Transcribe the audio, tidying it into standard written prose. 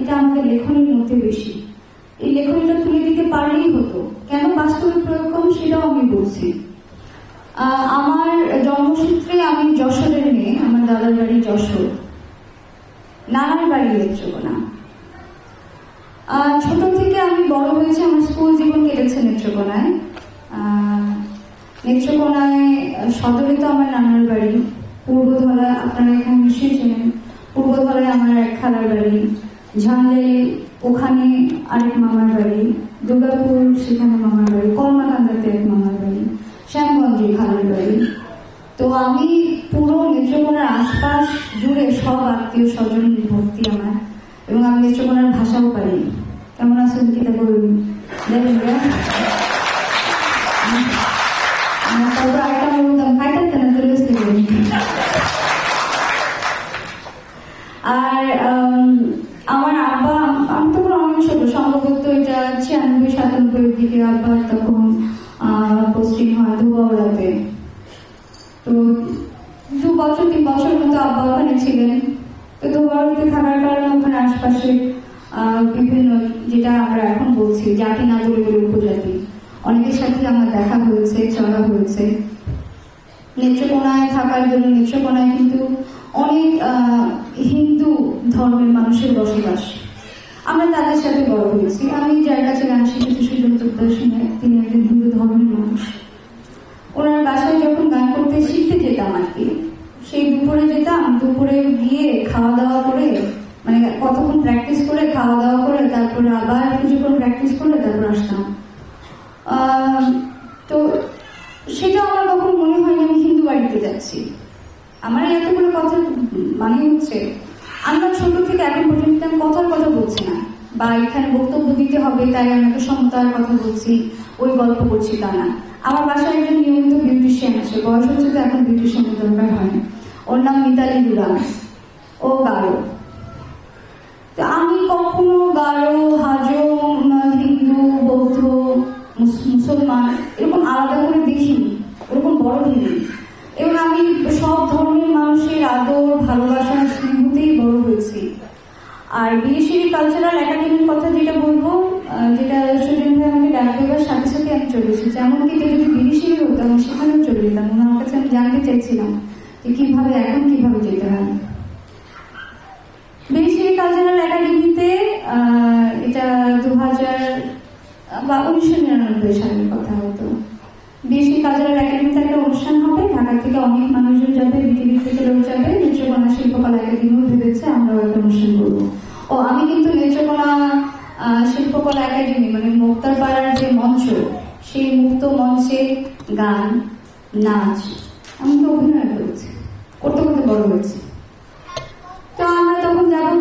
এটা আমাদের লেখনের মধ্যে বেশি। এই লেখনটা তুলে দিতে পারলেই হতো, কেন বাস্তবে প্রয়োগ কম সেটাও আমি বলছি। আমার জন্মসূত্রে আমি যশোরের মেয়ে, আমার দাদার বাড়ি যশোর, নানার বাড়ি নেত্রকোনা। ছোট থেকে আমি বড় হয়েছে, আমার স্কুল জীবন কেটেছে নেত্রকোনায়। নেত্রকোনায় সদরে তো আমার নানার বাড়ি, পূর্বধলা আপনারা এখানে নিশ্চয়ই চেনেন, পূর্বধলায় আমার এক খালার বাড়ি, ঝাঙ্গাই ওখানে আরেক মামার বাড়ি, দুর্গাপুর সেখানে মামার বাড়ি, কলমাকান্দাতে এক মামার বাড়ি, শ্যামগঞ্জে খালার বাড়ি। তো আমি পুরো নেত্রকোনার আশপাশ জুড়ে সব আত্মীয় স্বজন ভর্তি আমার, এবং আমি নেত্রকোনার ভাষাও পারি। কেমন আছেন কিটা বলুন, দেখেন তারপর একটা বলতাম খাইতে না চলে আসতে। আর আমার আব্বা, আমি তখন অনেক ছোট, সম্ভবত এটা 96-97 দিকে আব্বা তখন পোস্টিং হয় ধুবাওড়াতে। তো 2 বছর 3 বছর মতো আব্বা ওখানে ছিলেন। তো ধুবাওড়াতে থাকার কারণে ওখানে আশপাশে বিভিন্ন, যেটা আমরা এখন বলছি জাতি না বলে বলে উপজাতি, অনেকের সাথে আমার দেখা হয়েছে, চলা হয়েছে। নেত্রকোনায় থাকার জন্য, নেত্রকোনায় কিন্তু অনেক হিন্দু ধর্মের মানুষের বসবাস, আমরা তাদের সাথে বড় হয়েছি। আমি যার কাছে গান শিখেছি সুজন চট্টোপাধ্যায়, তিনি একজন হিন্দু ধর্মের মানুষ। ওনার বাসায় যখন গান করতে শিখতে যেতাম আর কি, সেই দুপুরে যেতাম, দুপুরে গিয়ে খাওয়া দাওয়া করে, মানে কতক্ষণ প্র্যাকটিস করে খাওয়া দাওয়া করে তারপরে আবার কিছুক্ষণ প্র্যাকটিস করে তারপর আসতাম। তো সেটা আমার কখন মনে হয় আমি হিন্দু বাড়িতে যাচ্ছি। আমার এতগুলো কথা মানে হচ্ছে আমরা ছোট থেকে এখন পর্যন্ত আমি কথার কথা বলছি না, বা এখানে বক্তব্য দিতে হবে তাই আমি একটা সমতার কথা বলছি, ওই গল্প করছি তা না। আমার বাসায় একজন নিয়মিত বিউটিশিয়ান আসে, বয়স হচ্ছে তো এখন বিউটিশিয়ানের দরকার হয়। ওর নাম মিতালি দুরাম, ও গারো। তো আমি কখনো গারো, হাজং, হিন্দু, বৌদ্ধ, মুসলমান এরকম আলাদা করে দেখিনি, ওরকম বড় হিন্দু। এবং আমি সব ধর্মের মানুষের আদর, ভালোবাসা, স্নেহতেই বড় হয়েছি। আর বিএসসি কালচারাল একাডেমির কথা যেটা বলবো, যেটা সুজন ভাই আমাকে ডাক দেওয়ার সাথে সাথে আমি চলে এসেছি। এমনকি যদি বিদেশি হতো আমি সেখানেও চলে যেতাম। আমার কাছে আমি জানতে চাইছিলাম যে কিভাবে এখন কিভাবে যেতে হয়। বিএসসি কালচারাল একাডেমিতে এটা 1999 সালের কথা হতো। বিএসসি কালচারাল একাডেমিতে একটা অনুষ্ঠান হবে, ঢাকা থেকে অনেক মানুষজন যাবে, পৃথিবীর থেকে লোক যাবে। নেত্রকোনা শিল্পকলা একাডেমিও ভেবেছে আমরাও একটা অনুষ্ঠান করবো। ও আমি কিন্তু নেত্রকোনা শিল্পকলা একাডেমি মানে মুক্তারপাড়ার যে মঞ্চ, সেই মুক্ত মঞ্চে গান, নাচ, আমি তো অভিনয় করেছি, করতে করতে বড় হয়েছি। তো আমরা তখন যাবো